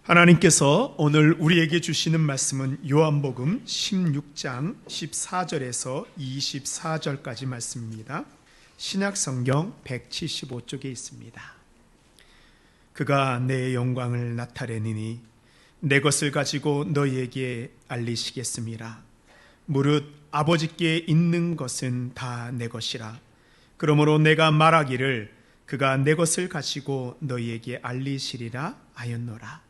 하나님께서 오늘 우리에게 주시는 말씀은 요한복음 16장 14절에서 24절까지 말씀입니다. 신약성경 175쪽에 있습니다. 그가 내 영광을 나타내니 내 것을 가지고 너희에게 알리시겠음이라. 무릇 아버지께 있는 것은 다 내 것이라. 그러므로 내가 말하기를 그가 내 것을 가지고 너희에게 알리시리라 하였노라.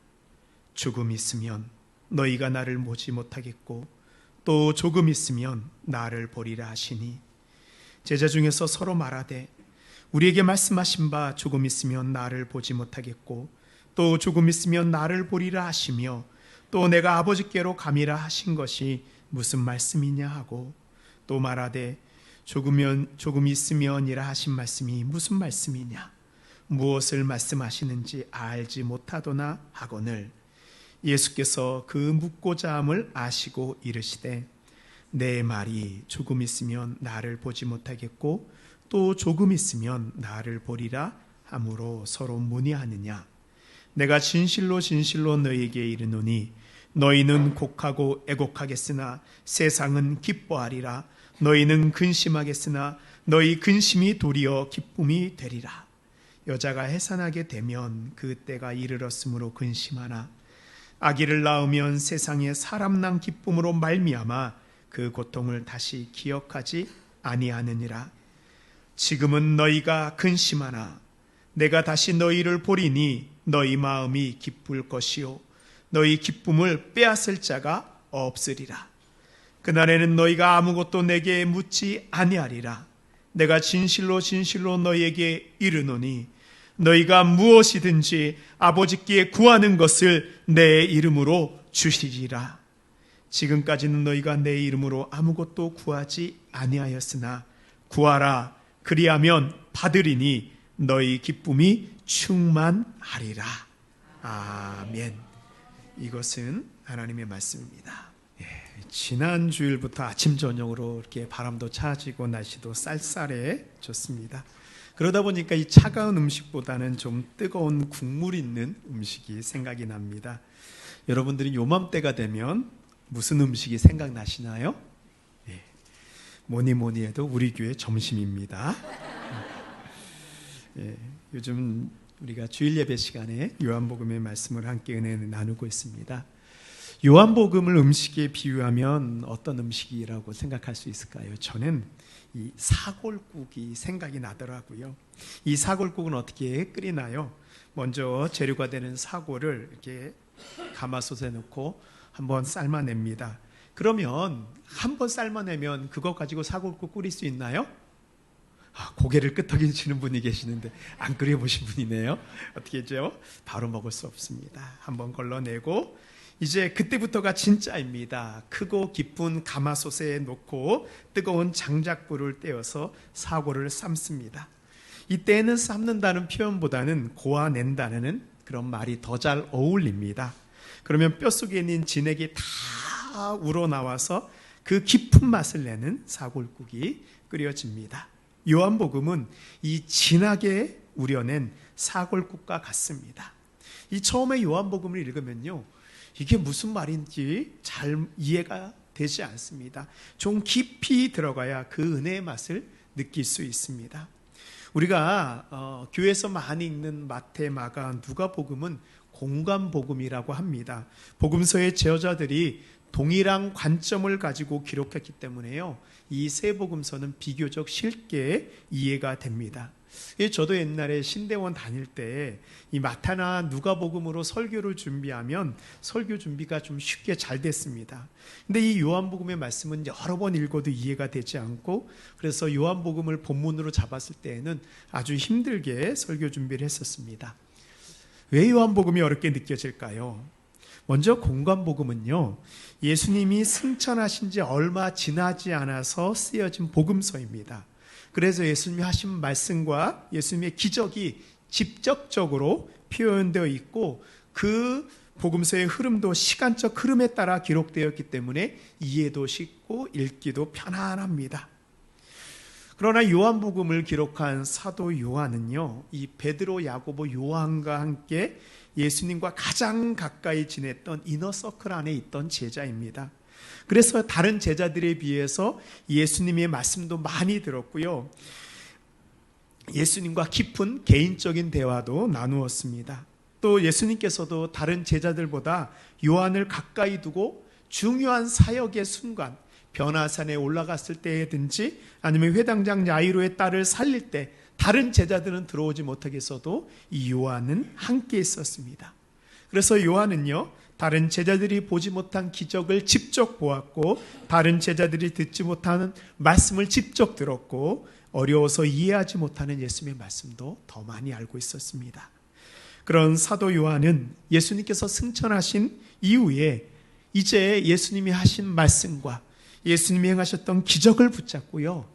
조금 있으면 너희가 나를 보지 못하겠고 또 조금 있으면 나를 보리라 하시니, 제자 중에서 서로 말하되 우리에게 말씀하신 바 조금 있으면 나를 보지 못하겠고 또 조금 있으면 나를 보리라 하시며 또 내가 아버지께로 감이라 하신 것이 무슨 말씀이냐 하고, 또 말하되 조금 있으면이라 하신 말씀이 무슨 말씀이냐, 무엇을 말씀하시는지 알지 못하도나 하거늘, 예수께서 그 묻고자 함을 아시고 이르시되 내 말이 조금 있으면 나를 보지 못하겠고 또 조금 있으면 나를 보리라 함으로 서로 문의하느냐. 내가 진실로 진실로 너희에게 이르노니 너희는 곡하고 애곡하겠으나 세상은 기뻐하리라. 너희는 근심하겠으나 너희 근심이 도리어 기쁨이 되리라. 여자가 해산하게 되면 그 때가 이르렀으므로 근심하나 아기를 낳으면 세상에 사람 난 기쁨으로 말미암아 그 고통을 다시 기억하지 아니하느니라. 지금은 너희가 근심하나 내가 다시 너희를 보리니 너희 마음이 기쁠 것이요 너희 기쁨을 빼앗을 자가 없으리라. 그날에는 너희가 아무것도 내게 묻지 아니하리라. 내가 진실로 진실로 너희에게 이르노니 너희가 무엇이든지 아버지께 구하는 것을 내 이름으로 주시리라. 지금까지는 너희가 내 이름으로 아무것도 구하지 아니하였으나 구하라, 그리하면 받으리니 너희 기쁨이 충만하리라. 아멘. 이것은 하나님의 말씀입니다. 지난 주일부터 아침 저녁으로 이렇게 바람도 차지고 날씨도 쌀쌀해졌습니다. 그러다 보니까 이 차가운 음식보다는 좀 뜨거운 국물 있는 음식이 생각이 납니다. 여러분들이 요맘때가 되면 무슨 음식이 생각나시나요? 뭐니 해도 우리 교회 점심입니다. 요즘 우리가 주일 예배 시간에 요한복음의 말씀을 함께 은혜 나누고 있습니다. 요한복음을 음식에 비유하면 어떤 음식이라고 생각할 수 있을까요? 저는 이 사골국이 생각이 나더라고요. 이 사골국은 어떻게 끓이나요? 먼저 재료가 되는 사골을 이렇게 가마솥에 넣고 한번 삶아냅니다. 그러면 한번 삶아내면 그거 가지고 사골국 끓일 수 있나요? 고개를 끄덕이시는 분이 계시는데 안 끓여보신 분이네요. 어떻게 했죠? 바로 먹을 수 없습니다. 한번 걸러내고 이제 그때부터가 진짜입니다. 크고 깊은 가마솥에 놓고 뜨거운 장작불을 떼어서 사골을 삶습니다. 이때는 삶는다는 표현보다는 고아낸다는 그런 말이 더 잘 어울립니다. 그러면 뼛속에 있는 진액이 다 우러나와서 그 깊은 맛을 내는 사골국이 끓여집니다. 요한복음은 이 진하게 우려낸 사골국과 같습니다. 이 처음에 요한복음을 읽으면요, 이게 무슨 말인지 잘 이해가 되지 않습니다. 좀 깊이 들어가야 그 은혜의 맛을 느낄 수 있습니다. 우리가 교회에서 많이 읽는 마태, 마가, 누가복음은 공관복음이라고 합니다. 복음서의 제자들이 동일한 관점을 가지고 기록했기 때문에요, 이 세 복음서는 비교적 쉽게 이해가 됩니다. 저도 옛날에 신대원 다닐 때 이 마태나 누가복음으로 설교를 준비하면 설교 준비가 좀 쉽게 잘 됐습니다. 근데 이 요한복음의 말씀은 여러 번 읽어도 이해가 되지 않고, 그래서 요한복음을 본문으로 잡았을 때에는 아주 힘들게 설교 준비를 했었습니다. 왜 요한복음이 어렵게 느껴질까요? 먼저 공관복음은요, 예수님이 승천하신 지 얼마 지나지 않아서 쓰여진 복음서입니다. 그래서 예수님이 하신 말씀과 예수님의 기적이 직접적으로 표현되어 있고, 그 복음서의 흐름도 시간적 흐름에 따라 기록되었기 때문에 이해도 쉽고 읽기도 편안합니다. 그러나 요한복음을 기록한 사도 요한은요, 이 베드로, 야고보, 요한과 함께 예수님과 가장 가까이 지냈던 이너서클 안에 있던 제자입니다. 그래서 다른 제자들에 비해서 예수님의 말씀도 많이 들었고요, 예수님과 깊은 개인적인 대화도 나누었습니다. 또 예수님께서도 다른 제자들보다 요한을 가까이 두고 중요한 사역의 순간, 변화산에 올라갔을 때든지 아니면 회당장 야이로의 딸을 살릴 때 다른 제자들은 들어오지 못하겠어도 이 요한은 함께 있었습니다. 그래서 요한은요, 다른 제자들이 보지 못한 기적을 직접 보았고, 다른 제자들이 듣지 못하는 말씀을 직접 들었고, 어려워서 이해하지 못하는 예수님의 말씀도 더 많이 알고 있었습니다. 그런 사도 요한은 예수님께서 승천하신 이후에 이제 예수님이 하신 말씀과 예수님이 행하셨던 기적을 붙잡고요,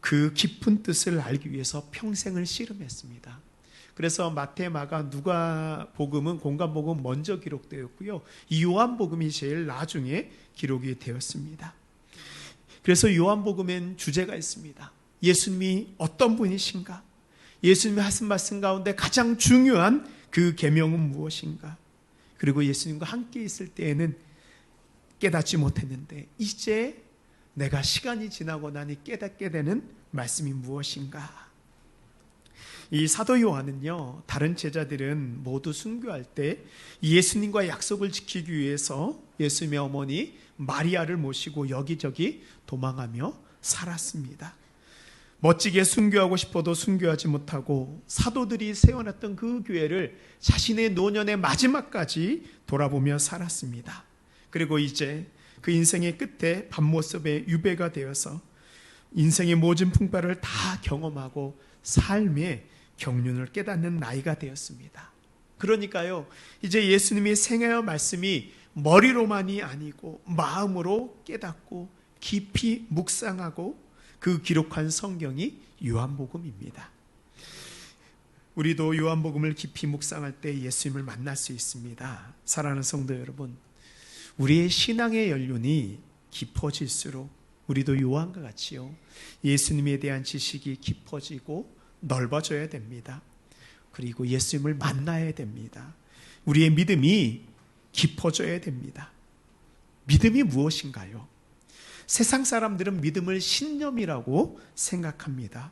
그 깊은 뜻을 알기 위해서 평생을 씨름했습니다. 그래서 마태, 마가, 누가 복음은, 공관복음 먼저 기록되었고요, 이 요한복음이 제일 나중에 기록이 되었습니다. 그래서 요한복음엔 주제가 있습니다. 예수님이 어떤 분이신가? 예수님이 하신 말씀 가운데 가장 중요한 그 계명은 무엇인가? 그리고 예수님과 함께 있을 때에는 깨닫지 못했는데 이제 내가 시간이 지나고 나니 깨닫게 되는 말씀이 무엇인가? 이 사도 요한은요, 다른 제자들은 모두 순교할 때 예수님과 약속을 지키기 위해서 예수님의 어머니 마리아를 모시고 여기저기 도망하며 살았습니다. 멋지게 순교하고 싶어도 순교하지 못하고 사도들이 세워놨던 그 교회를 자신의 노년의 마지막까지 돌아보며 살았습니다. 그리고 이제 그 인생의 끝에 밤모습의 유배가 되어서 인생의 모든 풍파를 다 경험하고 삶의 경륜을 깨닫는 나이가 되었습니다. 그러니까요, 이제 예수님의 생애와 말씀이 머리로만이 아니고 마음으로 깨닫고 깊이 묵상하고 그 기록한 성경이 요한복음입니다. 우리도 요한복음을 깊이 묵상할 때 예수님을 만날 수 있습니다. 사랑하는 성도 여러분, 우리의 신앙의 연륜이 깊어질수록 우리도 요한과 같이요, 예수님에 대한 지식이 깊어지고 넓어져야 됩니다. 그리고 예수님을 만나야 됩니다. 우리의 믿음이 깊어져야 됩니다. 믿음이 무엇인가요? 세상 사람들은 믿음을 신념이라고 생각합니다.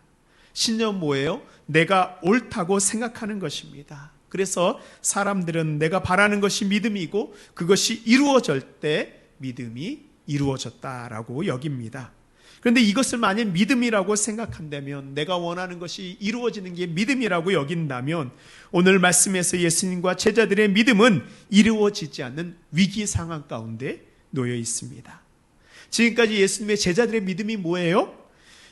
신념 뭐예요? 내가 옳다고 생각하는 것입니다. 그래서 사람들은 내가 바라는 것이 믿음이고 그것이 이루어질 때 믿음이 이루어졌다라고 여깁니다. 그런데 이것을 만약 믿음이라고 생각한다면, 내가 원하는 것이 이루어지는 게 믿음이라고 여긴다면, 오늘 말씀에서 예수님과 제자들의 믿음은 이루어지지 않는 위기 상황 가운데 놓여 있습니다. 지금까지 예수님의 제자들의 믿음이 뭐예요?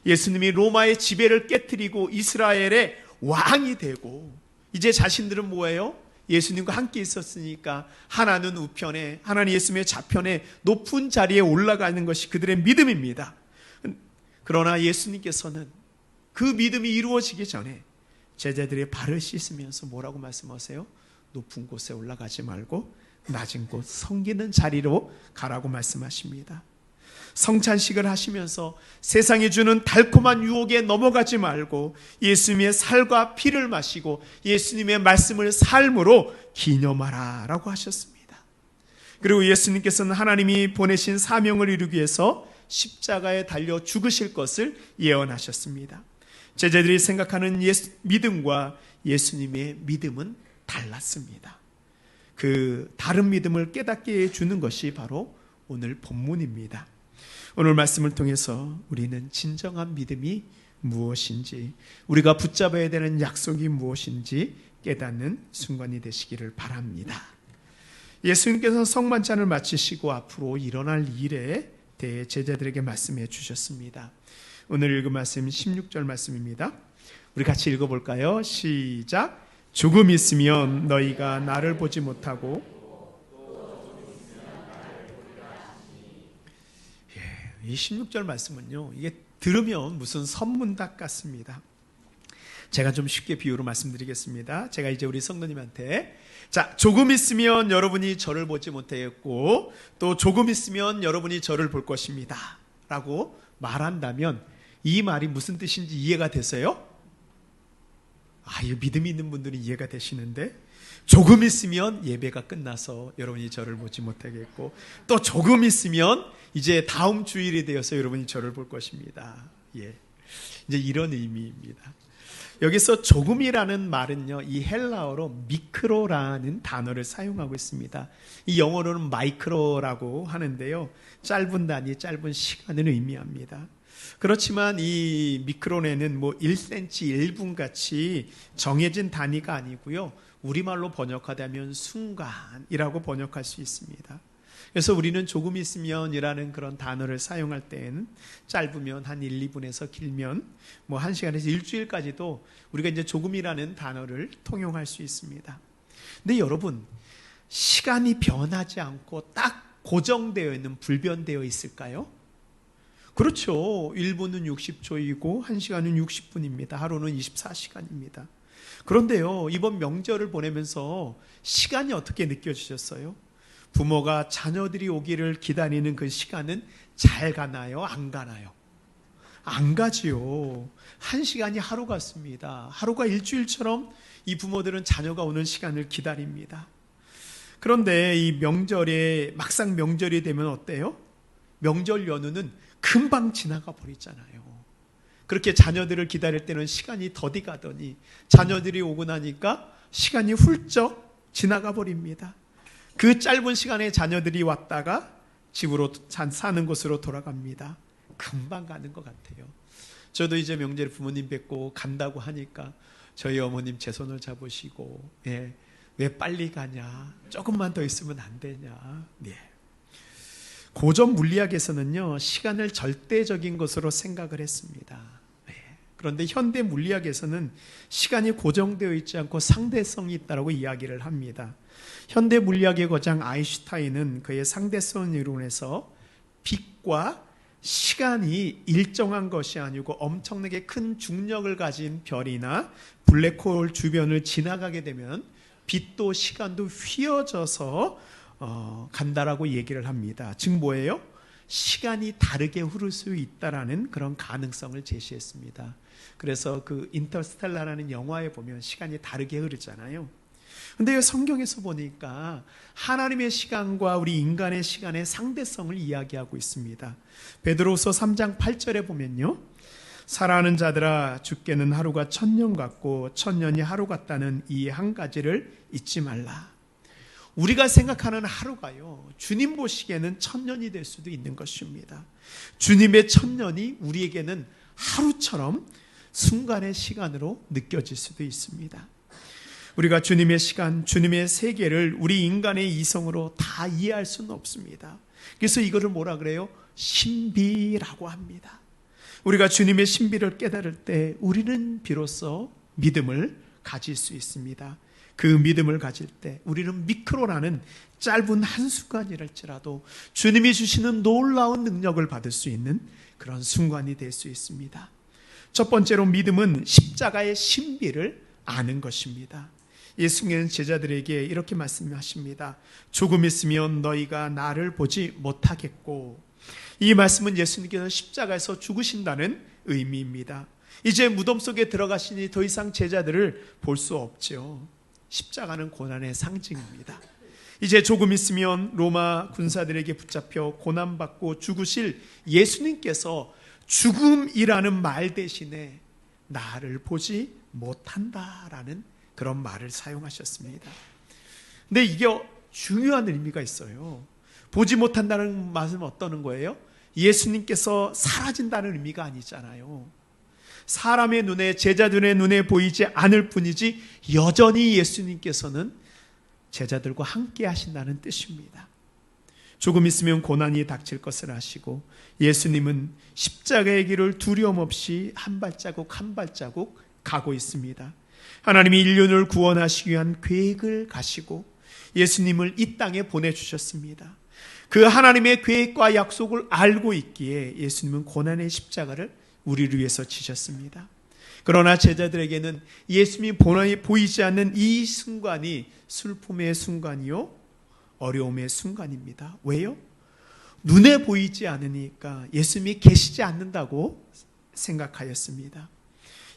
예수님이 로마의 지배를 깨뜨리고 이스라엘의 왕이 되고, 이제 자신들은 뭐예요? 예수님과 함께 있었으니까 하나는 우편에, 하나는 예수님의 좌편에 높은 자리에 올라가는 것이 그들의 믿음입니다. 그러나 예수님께서는 그 믿음이 이루어지기 전에 제자들의 발을 씻으면서 뭐라고 말씀하세요? 높은 곳에 올라가지 말고 낮은 곳, 섬기는 자리로 가라고 말씀하십니다. 성찬식을 하시면서 세상이 주는 달콤한 유혹에 넘어가지 말고 예수님의 살과 피를 마시고 예수님의 말씀을 삶으로 기념하라 라고 하셨습니다. 그리고 예수님께서는 하나님이 보내신 사명을 이루기 위해서 십자가에 달려 죽으실 것을 예언하셨습니다. 제자들이 생각하는 믿음과 예수님의 믿음은 달랐습니다. 그 다른 믿음을 깨닫게 해주는 것이 바로 오늘 본문입니다. 오늘 말씀을 통해서 우리는 진정한 믿음이 무엇인지, 우리가 붙잡아야 되는 약속이 무엇인지 깨닫는 순간이 되시기를 바랍니다. 예수님께서 성만찬을 마치시고 앞으로 일어날 일에 대해 제자들에게 말씀해 주셨습니다. 오늘 읽은 말씀 16절 말씀입니다. 우리 같이 읽어볼까요? 시작. 조금 있으면 너희가 나를 보지 못하고, 이 16절 말씀은요, 이게 들으면 무슨 선문답 같습니다. 제가 좀 쉽게 비유로 말씀드리겠습니다. 제가 이제 우리 성도님한테, 자, 조금 있으면 여러분이 저를 보지 못하겠고 또 조금 있으면 여러분이 저를 볼 것입니다 라고 말한다면, 이 말이 무슨 뜻인지 이해가 되세요? 이 믿음이 있는 분들이 이해가 되시는데, 조금 있으면 예배가 끝나서 여러분이 저를 보지 못하겠고, 또 조금 있으면 이제 다음 주일이 되어서 여러분이 저를 볼 것입니다. 예. 이제 이런 의미입니다. 여기서 조금이라는 말은요, 이 헬라어로 미크로라는 단어를 사용하고 있습니다. 이 영어로는 마이크로라고 하는데요, 짧은 단위, 짧은 시간을 의미합니다. 그렇지만 이 미크로네는 1cm, 1분 같이 정해진 단위가 아니고요, 우리말로 번역하자면 순간이라고 번역할 수 있습니다. 그래서 우리는 조금 있으면이라는 그런 단어를 사용할 때는 짧으면 한 1, 2분에서 길면 1시간에서 일주일까지도 우리가 이제 조금이라는 단어를 통용할 수 있습니다. 근데 여러분, 시간이 변하지 않고 딱 고정되어 있는, 불변되어 있을까요? 그렇죠. 1분은 60초이고 1시간은 60분입니다. 하루는 24시간입니다. 그런데요, 이번 명절을 보내면서 시간이 어떻게 느껴지셨어요? 부모가 자녀들이 오기를 기다리는 그 시간은 잘 가나요? 안 가나요? 안 가지요. 1시간이 하루 같습니다. 하루가 일주일처럼 이 부모들은 자녀가 오는 시간을 기다립니다. 그런데 이 명절에, 막상 명절이 되면 어때요? 명절 연휴는 금방 지나가 버리잖아요. 그렇게 자녀들을 기다릴 때는 시간이 더디 가더니 자녀들이 오고 나니까 시간이 훌쩍 지나가 버립니다. 그 짧은 시간에 자녀들이 왔다가 집으로, 사는 곳으로 돌아갑니다. 금방 가는 것 같아요. 저도 이제 명절에 부모님 뵙고 간다고 하니까 저희 어머님 제 손을 잡으시고, 왜 빨리 가냐? 조금만 더 있으면 안 되냐? 고전 물리학에서는요, 시간을 절대적인 것으로 생각을 했습니다. 그런데 현대 물리학에서는 시간이 고정되어 있지 않고 상대성이 있다고 이야기를 합니다. 현대 물리학의 거장 아인슈타인은 그의 상대성 이론에서 빛과 시간이 일정한 것이 아니고 엄청나게 큰 중력을 가진 별이나 블랙홀 주변을 지나가게 되면 빛도 시간도 휘어져서 간다라고 얘기를 합니다. 즉 뭐예요? 시간이 다르게 흐를 수 있다라는 그런 가능성을 제시했습니다. 그래서 그 인터스텔라라는 영화에 보면 시간이 다르게 흐르잖아요. 근데 성경에서 보니까 하나님의 시간과 우리 인간의 시간의 상대성을 이야기하고 있습니다. 베드로후서 3장 8절에 보면요, 사랑하는 자들아, 주께는 하루가 1000년 같고 1000년이 하루 같다는 이 한 가지를 잊지 말라. 우리가 생각하는 하루가요, 주님 보시기에는 1000년이 될 수도 있는 것입니다. 주님의 1000년이 우리에게는 하루처럼 순간의 시간으로 느껴질 수도 있습니다. 우리가 주님의 시간, 주님의 세계를 우리 인간의 이성으로 다 이해할 수는 없습니다. 그래서 이거를 뭐라 그래요? 신비라고 합니다. 우리가 주님의 신비를 깨달을 때 우리는 비로소 믿음을 가질 수 있습니다. 그 믿음을 가질 때 우리는 미크로라는 짧은 한순간이랄지라도 주님이 주시는 놀라운 능력을 받을 수 있는 그런 순간이 될 수 있습니다. 첫 번째로 믿음은 십자가의 신비를 아는 것입니다. 예수님은 제자들에게 이렇게 말씀하십니다. 조금 있으면 너희가 나를 보지 못하겠고, 이 말씀은 예수님께서 십자가에서 죽으신다는 의미입니다. 이제 무덤 속에 들어가시니 더 이상 제자들을 볼 수 없죠. 십자가는 고난의 상징입니다. 이제 조금 있으면 로마 군사들에게 붙잡혀 고난받고 죽으실 예수님께서 죽음이라는 말 대신에 나를 보지 못한다라는 그런 말을 사용하셨습니다. 근데 이게 중요한 의미가 있어요. 보지 못한다는 말은 어떤 거예요? 예수님께서 사라진다는 의미가 아니잖아요. 사람의 눈에, 제자들의 눈에 보이지 않을 뿐이지 여전히 예수님께서는 제자들과 함께 하신다는 뜻입니다. 조금 있으면 고난이 닥칠 것을 아시고 예수님은 십자가의 길을 두려움 없이 한 발자국 한 발자국 가고 있습니다. 하나님이 인류를 구원하시기 위한 계획을 가시고 예수님을 이 땅에 보내주셨습니다. 그 하나님의 계획과 약속을 알고 있기에 예수님은 고난의 십자가를 우리를 위해서 지셨습니다. 그러나 제자들에게는 예수님이 보이지 않는 이 순간이 슬픔의 순간이요, 어려움의 순간입니다. 왜요? 눈에 보이지 않으니까 예수님이 계시지 않는다고 생각하였습니다.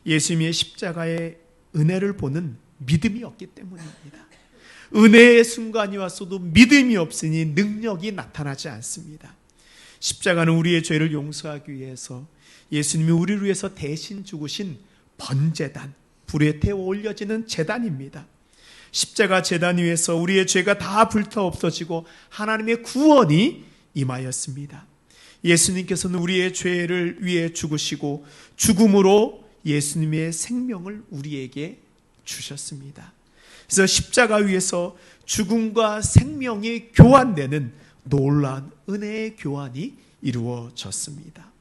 예수님의 십자가의 은혜를 보는 믿음이 없기 때문입니다. 은혜의 순간이 왔어도 믿음이 없으니 능력이 나타나지 않습니다. 십자가는 우리의 죄를 용서하기 위해서 예수님이 우리를 위해서 대신 죽으신 번제단, 불에 태워 올려지는 제단입니다. 십자가 제단 위에서 우리의 죄가 다 불타 없어지고 하나님의 구원이 임하였습니다. 예수님께서는 우리의 죄를 위해 죽으시고 죽음으로 예수님의 생명을 우리에게 주셨습니다. 그래서 십자가 위에서 죽음과 생명이 교환되는 놀라운 은혜의 교환이 이루어졌습니다.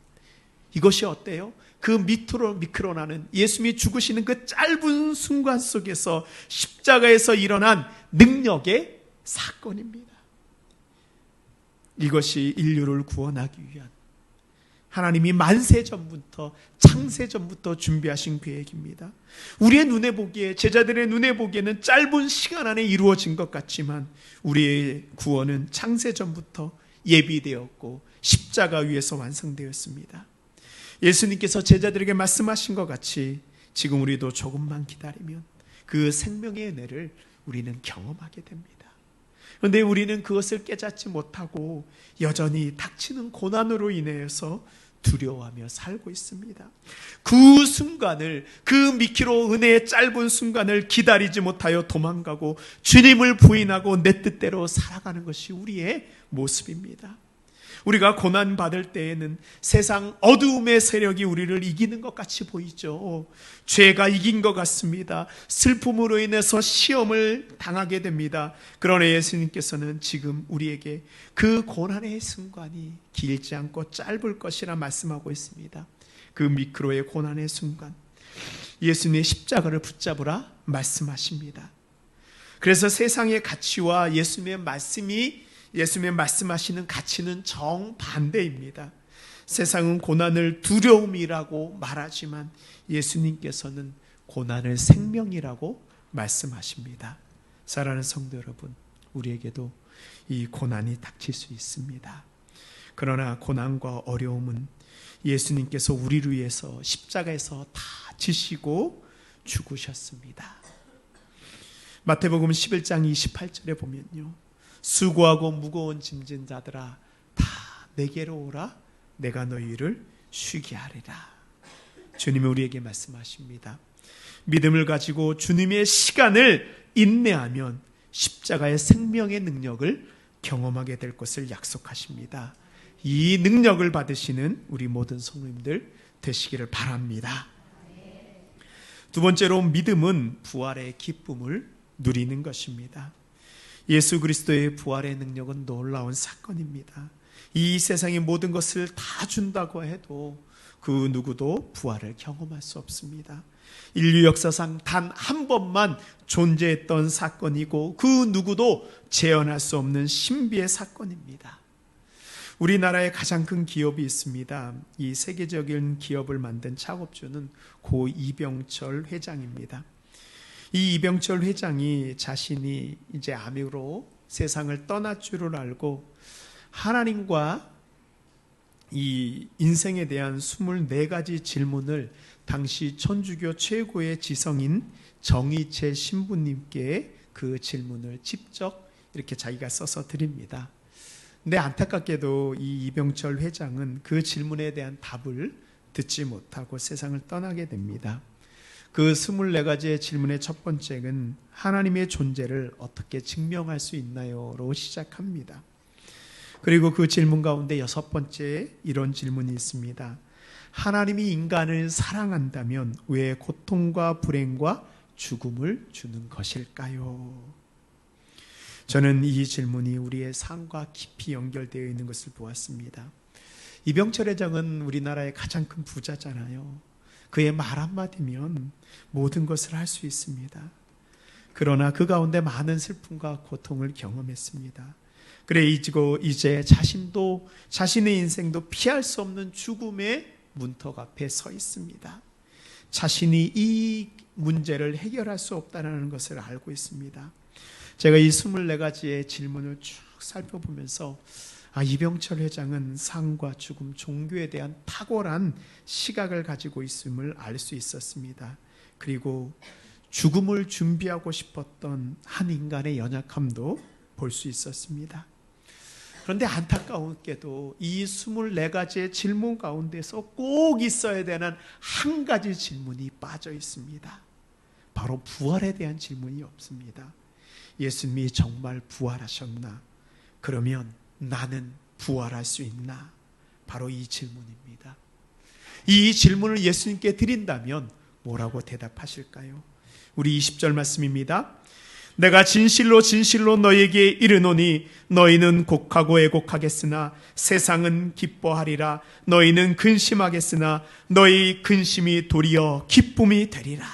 이것이 어때요? 그 밑으로 미끄러나는 예수님이 죽으시는 그 짧은 순간 속에서 십자가에서 일어난 능력의 사건입니다. 이것이 인류를 구원하기 위한 하나님이 만세 전부터 창세 전부터 준비하신 계획입니다. 우리의 눈에 보기에, 제자들의 눈에 보기에는 짧은 시간 안에 이루어진 것 같지만 우리의 구원은 창세 전부터 예비되었고 십자가 위에서 완성되었습니다. 예수님께서 제자들에게 말씀하신 것 같이 지금 우리도 조금만 기다리면 그 생명의 은혜를 우리는 경험하게 됩니다. 그런데 우리는 그것을 깨닫지 못하고 여전히 닥치는 고난으로 인해서 두려워하며 살고 있습니다. 그 순간을, 그 미키로 은혜의 짧은 순간을 기다리지 못하여 도망가고 주님을 부인하고 내 뜻대로 살아가는 것이 우리의 모습입니다. 우리가 고난받을 때에는 세상 어두움의 세력이 우리를 이기는 것 같이 보이죠. 죄가 이긴 것 같습니다. 슬픔으로 인해서 시험을 당하게 됩니다. 그러나 예수님께서는 지금 우리에게 그 고난의 순간이 길지 않고 짧을 것이라 말씀하고 있습니다. 그 미크로의 고난의 순간, 예수님의 십자가를 붙잡으라 말씀하십니다. 그래서 세상의 가치와 예수님의 말씀하시는 가치는 정반대입니다. 세상은 고난을 두려움이라고 말하지만 예수님께서는 고난을 생명이라고 말씀하십니다. 사랑하는 성도 여러분, 우리에게도 이 고난이 닥칠 수 있습니다. 그러나 고난과 어려움은 예수님께서 우리를 위해서 십자가에서 다 지시고 죽으셨습니다. 마태복음 11장 28절에 보면요, 수고하고 무거운 짐진 자들아 다 내게로 오라, 내가 너희를 쉬게 하리라. 주님이 우리에게 말씀하십니다. 믿음을 가지고 주님의 시간을 인내하면 십자가의 생명의 능력을 경험하게 될 것을 약속하십니다. 이 능력을 받으시는 우리 모든 성도님들 되시기를 바랍니다. 두 번째로, 믿음은 부활의 기쁨을 누리는 것입니다. 예수 그리스도의 부활의 능력은 놀라운 사건입니다. 이 세상의 모든 것을 다 준다고 해도 그 누구도 부활을 경험할 수 없습니다. 인류 역사상 단 한 번만 존재했던 사건이고 그 누구도 재현할 수 없는 신비의 사건입니다. 우리나라에 가장 큰 기업이 있습니다. 이 세계적인 기업을 만든 창업주는 고 이병철 회장입니다. 이 이병철 회장이 자신이 이제 암으로 세상을 떠날 줄을 알고 하나님과 이 인생에 대한 24가지 질문을 당시 천주교 최고의 지성인 정의채 신부님께 그 질문을 직접 이렇게 자기가 써서 드립니다. 근데 안타깝게도 이 이병철 회장은 그 질문에 대한 답을 듣지 못하고 세상을 떠나게 됩니다. 그 24가지의 질문의 첫 번째는 하나님의 존재를 어떻게 증명할 수 있나요?로 시작합니다. 그리고 그 질문 가운데 여섯 번째 이런 질문이 있습니다. 하나님이 인간을 사랑한다면 왜 고통과 불행과 죽음을 주는 것일까요? 저는 이 질문이 우리의 삶과 깊이 연결되어 있는 것을 보았습니다. 이병철 회장은 우리나라의 가장 큰 부자잖아요. 그의 말 한마디면 모든 것을 할 수 있습니다. 그러나 그 가운데 많은 슬픔과 고통을 경험했습니다. 그래 이제 자신도 자신의 인생도 피할 수 없는 죽음의 문턱 앞에 서 있습니다. 자신이 이 문제를 해결할 수 없다는 것을 알고 있습니다. 제가 이 24가지의 질문을 쭉 살펴보면서 이병철 회장은 삶과 죽음, 종교에 대한 탁월한 시각을 가지고 있음을 알 수 있었습니다. 그리고 죽음을 준비하고 싶었던 한 인간의 연약함도 볼 수 있었습니다. 그런데 안타까운게도 이 24가지의 질문 가운데서 꼭 있어야 되는 한 가지 질문이 빠져 있습니다. 바로 부활에 대한 질문이 없습니다. 예수님이 정말 부활하셨나? 그러면 나는 부활할 수 있나? 바로 이 질문입니다. 이 질문을 예수님께 드린다면 뭐라고 대답하실까요? 우리 20절 말씀입니다. 내가 진실로 진실로 너희에게 이르노니 너희는 곡하고 애곡하겠으나 세상은 기뻐하리라. 너희는 근심하겠으나 너희 근심이 도리어 기쁨이 되리라.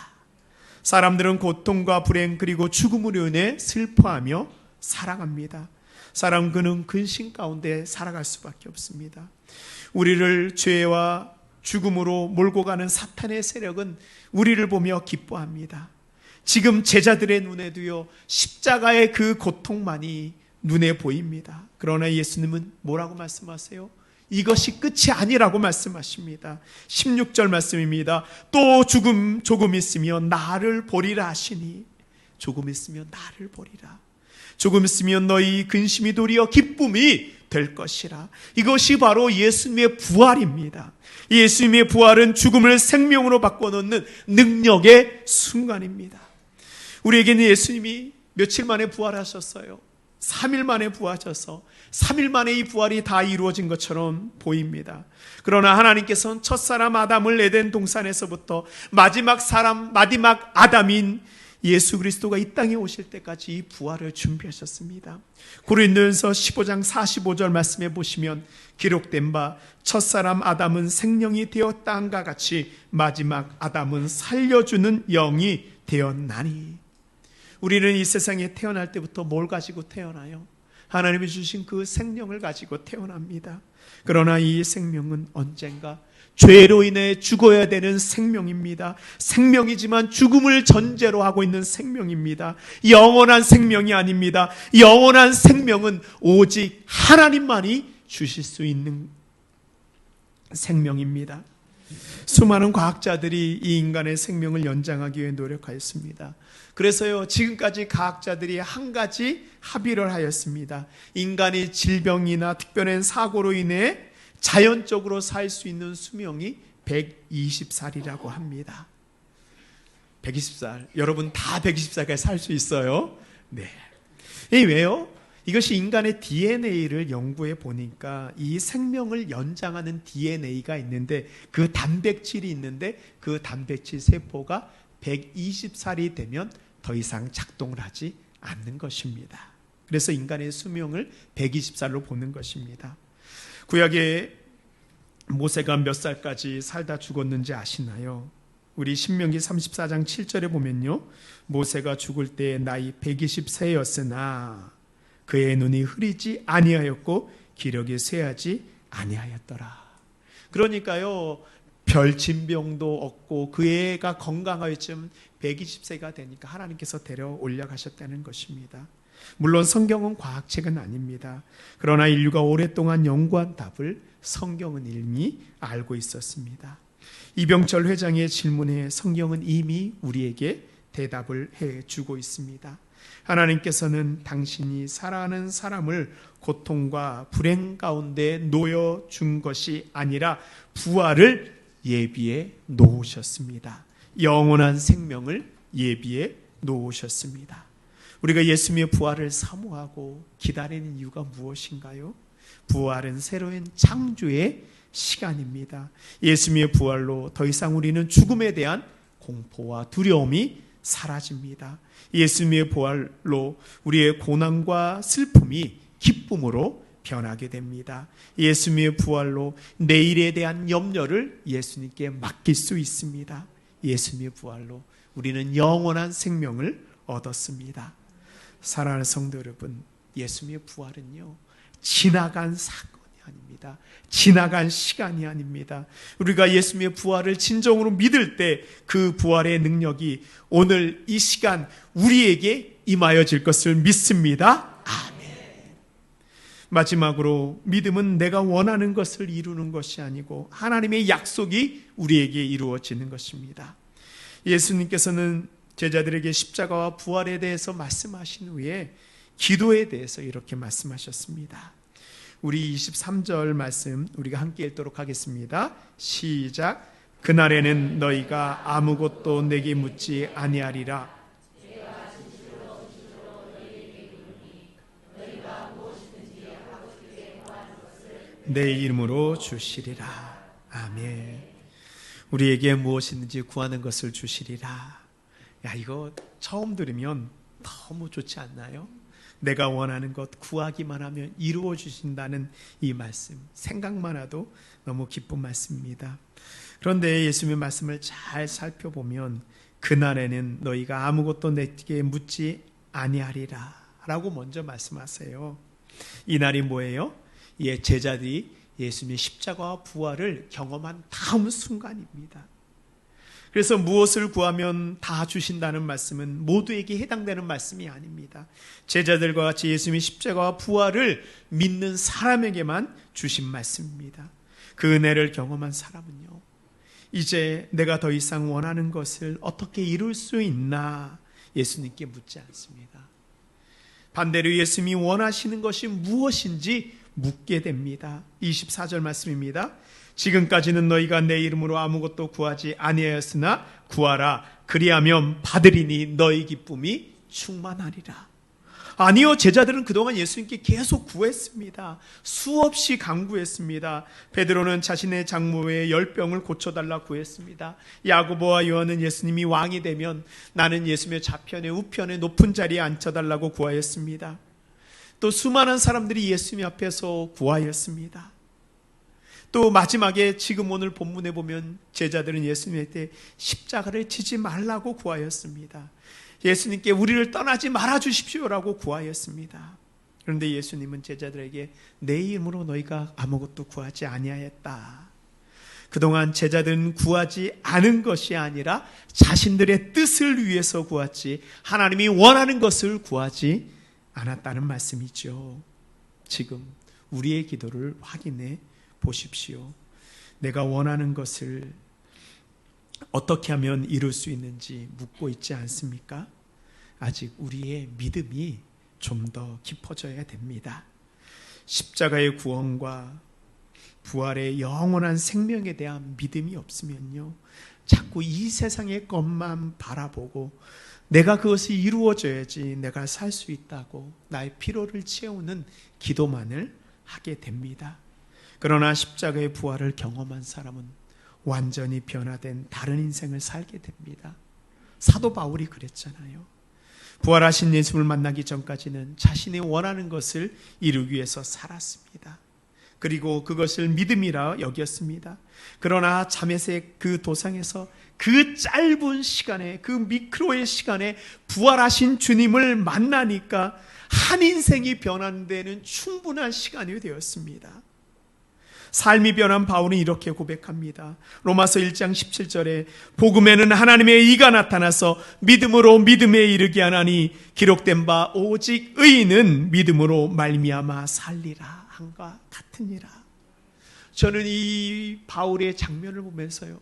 사람들은 고통과 불행 그리고 죽음으로 인해 슬퍼하며 살아갑니다. 사람 그는 근심 가운데 살아갈 수밖에 없습니다. 우리를 죄와 죽음으로 몰고 가는 사탄의 세력은 우리를 보며 기뻐합니다. 지금 제자들의 눈에도요, 십자가의 그 고통만이 눈에 보입니다. 그러나 예수님은 뭐라고 말씀하세요? 이것이 끝이 아니라고 말씀하십니다. 16절 말씀입니다. 또 조금 있으면 나를 보리라 하시니, 조금 있으면 나를 보리라. 조금 있으면 너희 근심이 도리어 기쁨이 될 것이라. 이것이 바로 예수님의 부활입니다. 예수님의 부활은 죽음을 생명으로 바꿔놓는 능력의 순간입니다. 우리에게는 예수님이 며칠 만에 부활하셨어요. 3일 만에 부활하셔서 3일 만에 이 부활이 다 이루어진 것처럼 보입니다. 그러나 하나님께서는 첫사람 아담을 에덴 동산에서부터 마지막 아담인 예수 그리스도가 이 땅에 오실 때까지 이 부활을 준비하셨습니다. 고린도전서 15장 45절 말씀해 보시면 기록된 바 첫사람 아담은 생명이 되었다 함과 같이 마지막 아담은 살려주는 영이 되었나니. 우리는 이 세상에 태어날 때부터 뭘 가지고 태어나요? 하나님이 주신 그 생명을 가지고 태어납니다. 그러나 이 생명은 언젠가 죄로 인해 죽어야 되는 생명입니다. 생명이지만 죽음을 전제로 하고 있는 생명입니다. 영원한 생명이 아닙니다. 영원한 생명은 오직 하나님만이 주실 수 있는 생명입니다. 수많은 과학자들이 이 인간의 생명을 연장하기 위해 노력하였습니다. 그래서요, 지금까지 과학자들이 한 가지 합의를 하였습니다. 인간이 질병이나 특별한 사고로 인해 자연적으로 살 수 있는 수명이 120살이라고 합니다. 120살. 여러분 다 120살까지 살 수 있어요? 네. 왜요? 이것이 인간의 DNA를 연구해 보니까 이 생명을 연장하는 DNA가 있는데 그 단백질이 있는데 그 단백질 세포가 120살이 되면 더 이상 작동을 하지 않는 것입니다. 그래서 인간의 수명을 120살로 보는 것입니다. 구약의 모세가 몇 살까지 살다 죽었는지 아시나요? 우리 신명기 34장 7절에 보면요, 모세가 죽을 때 나이 120세였으나 그의 눈이 흐리지 아니하였고 기력이 쇠하지 아니하였더라. 그러니까요, 별진병도 없고 그 애가 건강하였지만 120세가 되니까 하나님께서 데려 올려가셨다는 것입니다. 물론 성경은 과학책은 아닙니다. 그러나 인류가 오랫동안 연구한 답을 성경은 이미 알고 있었습니다. 이병철 회장의 질문에 성경은 이미 우리에게 대답을 해주고 있습니다. 하나님께서는 당신이 사랑하는 사람을 고통과 불행 가운데 놓여준 것이 아니라 부활을 예비해 놓으셨습니다. 영원한 생명을 예비해 놓으셨습니다. 우리가 예수님의 부활을 사모하고 기다리는 이유가 무엇인가요? 부활은 새로운 창조의 시간입니다. 예수님의 부활로 더 이상 우리는 죽음에 대한 공포와 두려움이 사라집니다. 예수님의 부활로 우리의 고난과 슬픔이 기쁨으로 변하게 됩니다. 예수님의 부활로 내일에 대한 염려를 예수님께 맡길 수 있습니다. 예수님의 부활로 우리는 영원한 생명을 얻었습니다. 사랑하는 성도 여러분, 예수님의 부활은요, 지나간 사건이 아닙니다. 지나간 시간이 아닙니다. 우리가 예수님의 부활을 진정으로 믿을 때 그 부활의 능력이 오늘 이 시간 우리에게 임하여질 것을 믿습니다. 아멘. 마지막으로 믿음은 내가 원하는 것을 이루는 것이 아니고 하나님의 약속이 우리에게 이루어지는 것입니다. 예수님께서는 제자들에게 십자가와 부활에 대해서 말씀하신 후에 기도에 대해서 이렇게 말씀하셨습니다. 우리 23절 말씀 우리가 함께 읽도록 하겠습니다. 시작. 그날에는 너희가 아무것도 내게 묻지 아니하리라. 내 이름으로 주시리라. 아멘. 우리에게 무엇이든지 구하는 것을 주시리라. 야, 이거 처음 들으면 너무 좋지 않나요? 내가 원하는 것 구하기만 하면 이루어 주신다는 이 말씀, 생각만 해도 너무 기쁜 말씀입니다. 그런데 예수님의 말씀을 잘 살펴보면 그날에는 너희가 아무것도 내게 묻지 아니하리라 라고 먼저 말씀하세요. 이 날이 뭐예요? 제자들이 예수님의 십자가와 부활을 경험한 다음 순간입니다. 그래서 무엇을 구하면 다 주신다는 말씀은 모두에게 해당되는 말씀이 아닙니다. 제자들과 같이 예수님의 십자가와 부활을 믿는 사람에게만 주신 말씀입니다. 그 은혜를 경험한 사람은요, 이제 내가 더 이상 원하는 것을 어떻게 이룰 수 있나 예수님께 묻지 않습니다. 반대로 예수님이 원하시는 것이 무엇인지 묻게 됩니다. 24절 말씀입니다. 지금까지는 너희가 내 이름으로 아무것도 구하지 아니하였으나 구하라. 그리하면 받으리니 너희 기쁨이 충만하리라. 아니요, 제자들은 그동안 예수님께 계속 구했습니다. 수없이 간구했습니다. 베드로는 자신의 장모의 열병을 고쳐달라 구했습니다. 야고보와 요한은 예수님이 왕이 되면 나는 예수님의 좌편에 우편에 높은 자리에 앉혀달라고 구하였습니다. 또 수많은 사람들이 예수님 앞에서 구하였습니다. 또 마지막에 지금 오늘 본문에 보면 제자들은 예수님한테 십자가를 지지 말라고 구하였습니다. 예수님께 우리를 떠나지 말아 주십시오라고 구하였습니다. 그런데 예수님은 제자들에게 내 이름으로 너희가 아무것도 구하지 아니하였다. 그동안 제자들은 구하지 않은 것이 아니라 자신들의 뜻을 위해서 구했지 하나님이 원하는 것을 구하지 않았다는 말씀이죠. 지금 우리의 기도를 확인해 보십시오. 내가 원하는 것을 어떻게 하면 이룰 수 있는지 묻고 있지 않습니까? 아직 우리의 믿음이 좀 더 깊어져야 됩니다. 십자가의 구원과 부활의 영원한 생명에 대한 믿음이 없으면요, 자꾸 이 세상의 것만 바라보고 내가 그것이 이루어져야지 내가 살 수 있다고 나의 피로를 채우는 기도만을 하게 됩니다. 그러나 십자가의 부활을 경험한 사람은 완전히 변화된 다른 인생을 살게 됩니다. 사도 바울이 그랬잖아요. 부활하신 예수를 만나기 전까지는 자신이 원하는 것을 이루기 위해서 살았습니다. 그리고 그것을 믿음이라 여겼습니다. 그러나 잠에색 그 도상에서 그 짧은 시간에, 그 미크로의 시간에 부활하신 주님을 만나니까 한 인생이 변하는 데는 충분한 시간이 되었습니다. 삶이 변한 바울은 이렇게 고백합니다. 로마서 1장 17절에 복음에는 하나님의 의가 나타나서 믿음으로 믿음에 이르게 하나니 기록된 바 오직 의인은 믿음으로 말미암아 살리라 한과 같으니라. 저는 이 바울의 장면을 보면서요,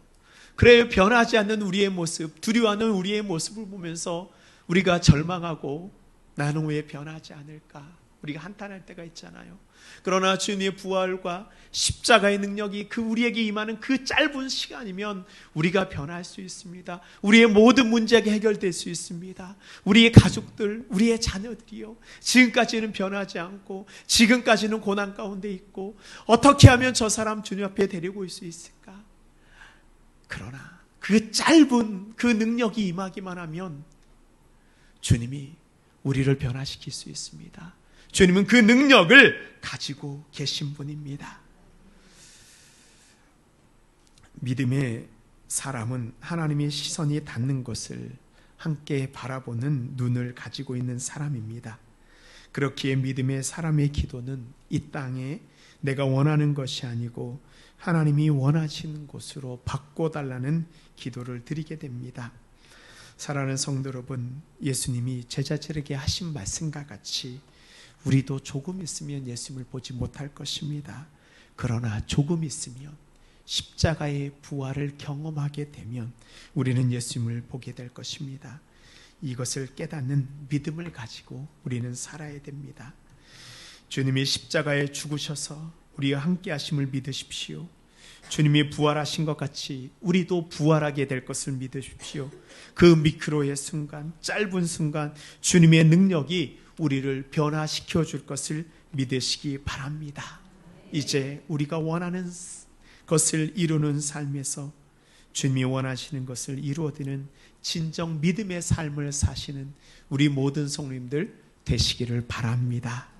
그래 변하지 않는 우리의 모습, 두려워하는 우리의 모습을 보면서 우리가 절망하고 나는 왜 변하지 않을까, 우리가 한탄할 때가 있잖아요. 그러나 주님의 부활과 십자가의 능력이 우리에게 임하는 그 짧은 시간이면 우리가 변할 수 있습니다. 우리의 모든 문제가 해결될 수 있습니다. 우리의 가족들, 우리의 자녀들이요, 지금까지는 변하지 않고 지금까지는 고난 가운데 있고 어떻게 하면 저 사람 주님 앞에 데리고 올 수 있을까? 그러나 그 짧은 그 능력이 임하기만 하면 주님이 우리를 변화시킬 수 있습니다. 주님은 그 능력을 가지고 계신 분입니다. 믿음의 사람은 하나님의 시선이 닿는 것을 함께 바라보는 눈을 가지고 있는 사람입니다. 그렇기에 믿음의 사람의 기도는 이 땅에 내가 원하는 것이 아니고 하나님이 원하시는 곳으로 바꿔달라는 기도를 드리게 됩니다. 사랑하는 성도 여러분, 예수님이 제자들에게 하신 말씀과 같이 우리도 조금 있으면 예수님을 보지 못할 것입니다. 그러나 조금 있으면 십자가의 부활을 경험하게 되면 우리는 예수님을 보게 될 것입니다. 이것을 깨닫는 믿음을 가지고 우리는 살아야 됩니다. 주님이 십자가에 죽으셔서 우리와 함께 하심을 믿으십시오. 주님이 부활하신 것 같이 우리도 부활하게 될 것을 믿으십시오. 그 미크로의 순간, 짧은 순간 주님의 능력이 우리를 변화시켜 줄 것을 믿으시기 바랍니다. 이제 우리가 원하는 것을 이루는 삶에서 주님이 원하시는 것을 이루어드리는 진정 믿음의 삶을 사시는 우리 모든 성도님들 되시기를 바랍니다.